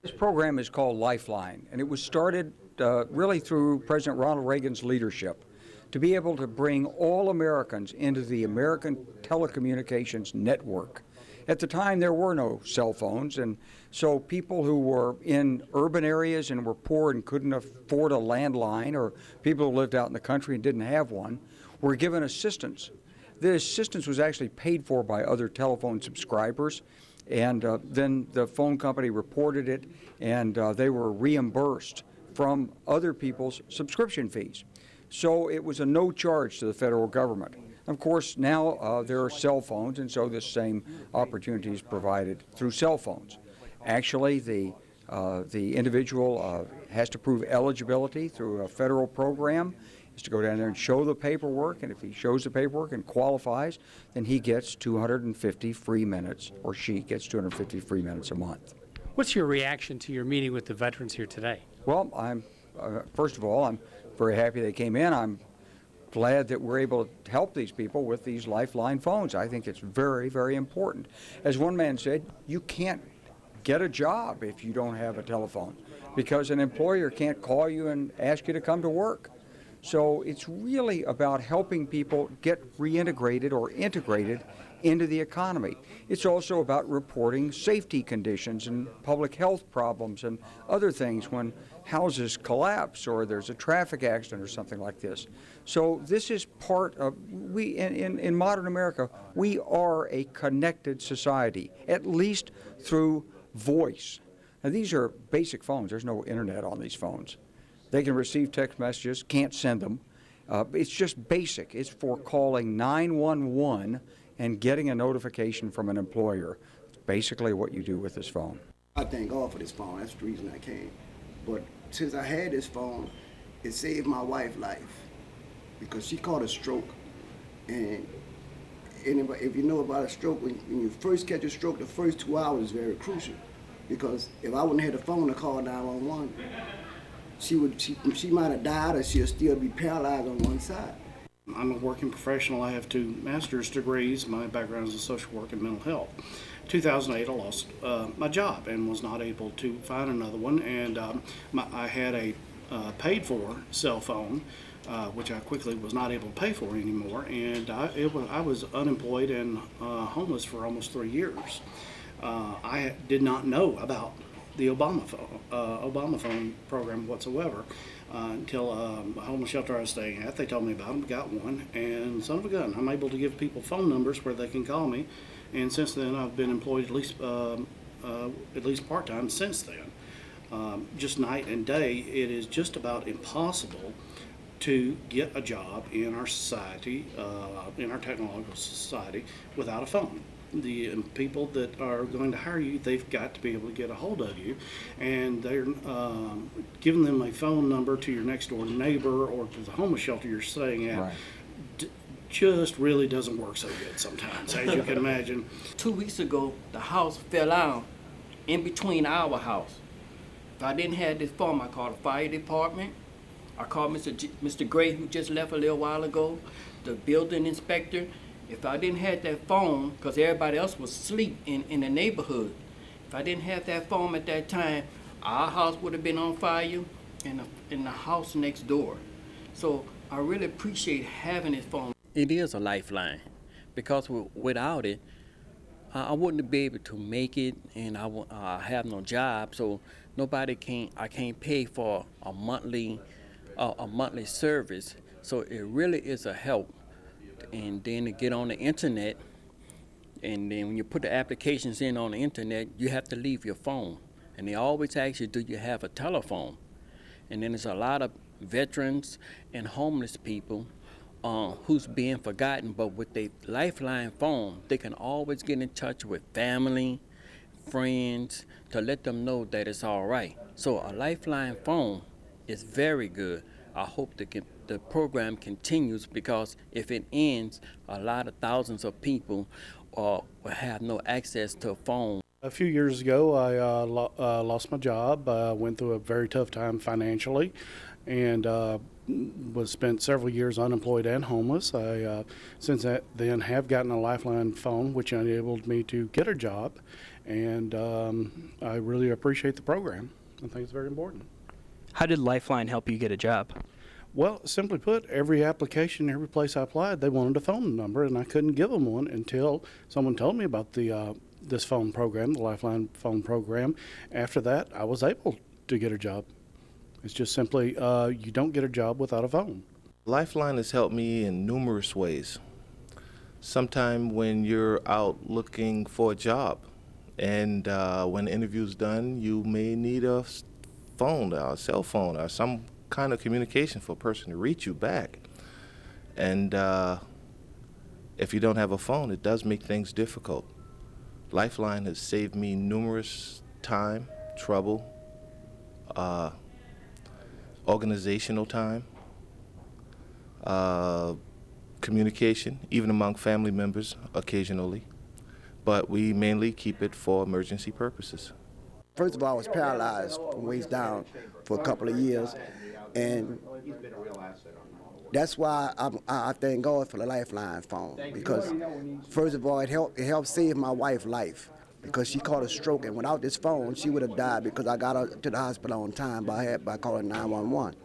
This program is called Lifeline, and it was started really through President Ronald Reagan's leadership to be able to bring all Americans into the American telecommunications network. At the time, there were no cell phones, and so people who were in urban areas and were poor and couldn't afford a landline, or people who lived out in the country and didn't have one, were given assistance. The assistance was actually paid for by other telephone subscribers, and then the phone company reported it, and they were reimbursed from other people's subscription fees. So it was a no charge to the federal government. Of course, now there are cell phones, and so the same opportunity is provided through cell phones. Actually, the individual has to prove eligibility through a federal program. Is to go down there and show the paperwork, and if he shows the paperwork and qualifies, then he gets 250 free minutes, or she gets 250 free minutes a month. What's your reaction to your meeting with the veterans here today? Well, first of all, I'm very happy they came in. I'm glad that we're able to help these people with these Lifeline phones. I think it's very, very important. As one man said, you can't get a job if you don't have a telephone, because an employer can't call you and ask you to come to work. So it's really about helping people get reintegrated or integrated into the economy. It's also about reporting safety conditions and public health problems and other things when houses collapse or there's a traffic accident or something like this. So this is part of, in modern America, we are a connected society, at least through voice. Now these are basic phones. There's no internet on these phones. They can receive text messages, can't send them. It's just basic. It's for calling 911 and getting a notification from an employer. It's basically what you do with this phone. I thank God for this phone. That's the reason I came. But since I had this phone, it saved my wife's life because she caught a stroke. And if you know about a stroke, when you first catch a stroke, the first 2 hours is very crucial. Because if I wouldn't have had the phone to call 911, she might have died, or she'll still be paralyzed on one side. I'm a working professional. I have 2 master's degrees. My background is in social work and mental health. 2008, I lost my job and was not able to find another one. And I had a paid-for cell phone, which I quickly was not able to pay for anymore. And I was unemployed and homeless for almost 3 years. I did not know about the Obama phone program whatsoever until a homeless shelter I was staying at. They told me about them, got one, and son of a gun, I'm able to give people phone numbers where they can call me. And since then, I've been employed at least part-time since then. Just night and day, it is just about impossible to get a job in our society, in our technological society, without a phone. The people that are going to hire you, they've got to be able to get a hold of you, and they're giving them a phone number to your next door neighbor or to the homeless shelter you're staying at. Right. Just really doesn't work so good sometimes, as you can imagine. 2 weeks ago, the house fell out in between our house. If I didn't have this phone, I called the fire department. I called Mr. Gray, who just left a little while ago, the building inspector. If I didn't have that phone, because everybody else was asleep in the neighborhood, if I didn't have that phone at that time, our house would have been on fire and the house next door. So I really appreciate having this phone. It is a lifeline, because without it, I wouldn't be able to make it, and I have no job, so I can't pay for a monthly service. So it really is a help. And then to get on the internet, and then when you put the applications in on the internet, you have to leave your phone. And they always ask you, do you have a telephone? And then there's a lot of veterans and homeless people who's being forgotten, but with their Lifeline phone, they can always get in touch with family, friends, to let them know that it's all right. So a Lifeline phone is very good. I hope the program continues, because if it ends, a lot of thousands of people will have no access to a phone. A few years ago, I lost my job. Went through a very tough time financially, and was spent several years unemployed and homeless. I since then have gotten a Lifeline phone, which enabled me to get a job, and I really appreciate the program. I think it's very important. How did Lifeline help you get a job? Well, simply put, every application, every place I applied, they wanted a phone number, and I couldn't give them one until someone told me about the this phone program, the Lifeline phone program. After that, I was able to get a job. It's just simply you don't get a job without a phone. Lifeline has helped me in numerous ways. Sometime when you're out looking for a job, and when the interview's done, you may need a phone, or a cell phone, or some kind of communication for a person to reach you back. And if you don't have a phone, it does make things difficult. Lifeline has saved me numerous time, trouble, organizational time, communication, even among family members occasionally. But we mainly keep it for emergency purposes. First of all, I was paralyzed from waist down for a couple of years, and that's why I thank God for the Lifeline phone, because first of all, it helped save my wife's life, because she caught a stroke, and without this phone, she would have died, because I got her to the hospital on time by calling 911.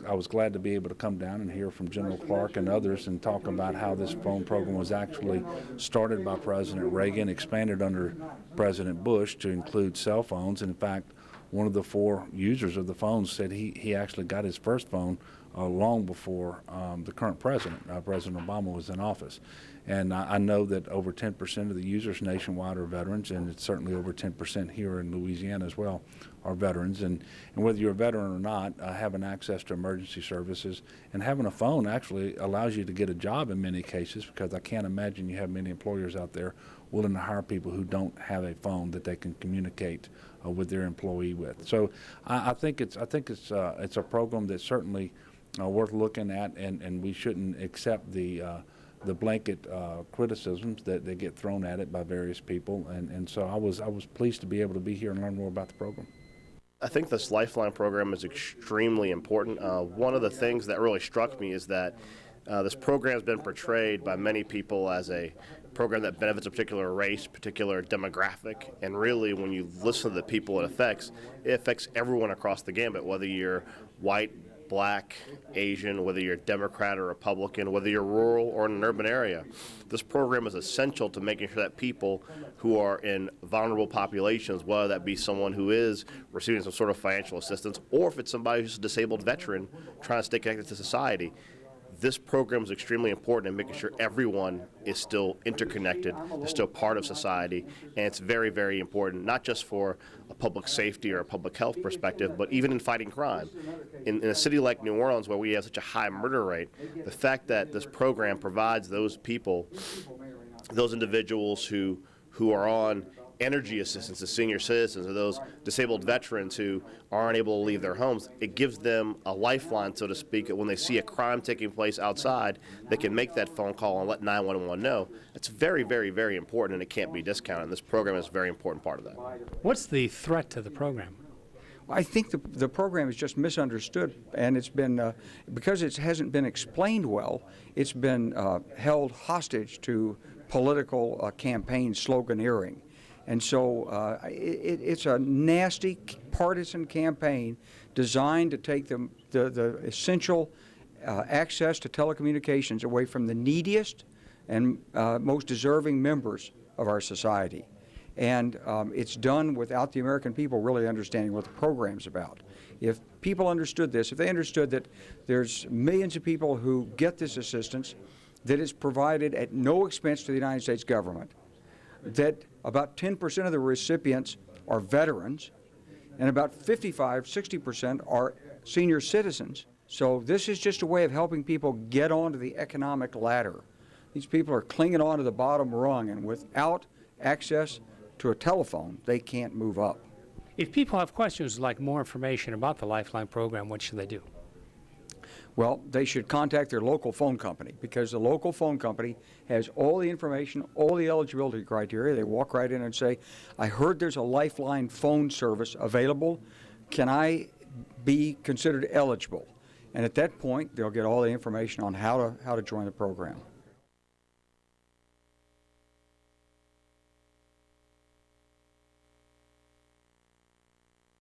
I was glad to be able to come down and hear from General Clark and others and talk about how this phone program was actually started by President Reagan, expanded under President Bush to include cell phones. In fact, one of the 4 users of the phones said he actually got his first phone long before the current president, President Obama, was in office. And I know that over 10% of the users nationwide are veterans, and it's certainly over 10% here in Louisiana as well are veterans. And whether you're a veteran or not, having access to emergency services and having a phone actually allows you to get a job in many cases, because I can't imagine you have many employers out there willing to hire people who don't have a phone that they can communicate with their employee with. So I think it's a program that's certainly worth looking at, and we shouldn't accept the blanket criticisms that get thrown at it by various people, and so I was pleased to be able to be here and learn more about the program. I think this Lifeline program is extremely important. One of the things that really struck me is that this program has been portrayed by many people as a program that benefits a particular race, particular demographic, and really when you listen to the people it affects everyone across the gambit, whether you're white, Black, Asian, whether you're Democrat or Republican, whether you're rural or in an urban area. This program is essential to making sure that people who are in vulnerable populations, whether that be someone who is receiving some sort of financial assistance, or if it's somebody who's a disabled veteran trying to stay connected to society, this program is extremely important in making sure everyone is still interconnected, is still part of society, and it's very, very important, not just for a public safety or a public health perspective, but even in fighting crime. In a city like New Orleans, where we have such a high murder rate, the fact that this program provides those people, those individuals who are on energy assistance to senior citizens or those disabled veterans who aren't able to leave their homes, it gives them a lifeline, so to speak, that when they see a crime taking place outside, they can make that phone call and let 911 know. It's very, very, very important, and it can't be discounted. And this program is a very important part of that. What's the threat to the program? I think the program is just misunderstood, and it's been, because it hasn't been explained well, it's been held hostage to political campaign sloganeering. And so it's a nasty partisan campaign designed to take the essential access to telecommunications away from the neediest and most deserving members of our society. And it's done without the American people really understanding what the program's about. If people understood this, if they understood that there's millions of people who get this assistance, that is provided at no expense to the United States government, that about 10% of the recipients are veterans, and about 60% are senior citizens. So this is just a way of helping people get onto the economic ladder. These people are clinging on to the bottom rung, and without access to a telephone, they can't move up. If people have questions like more information about the Lifeline program, what should they do? Well, they should contact their local phone company, because the local phone company has all the information, all the eligibility criteria. They walk right in and say, I heard there's a Lifeline phone service available. Can I be considered eligible? And at that point, they'll get all the information on how to join the program.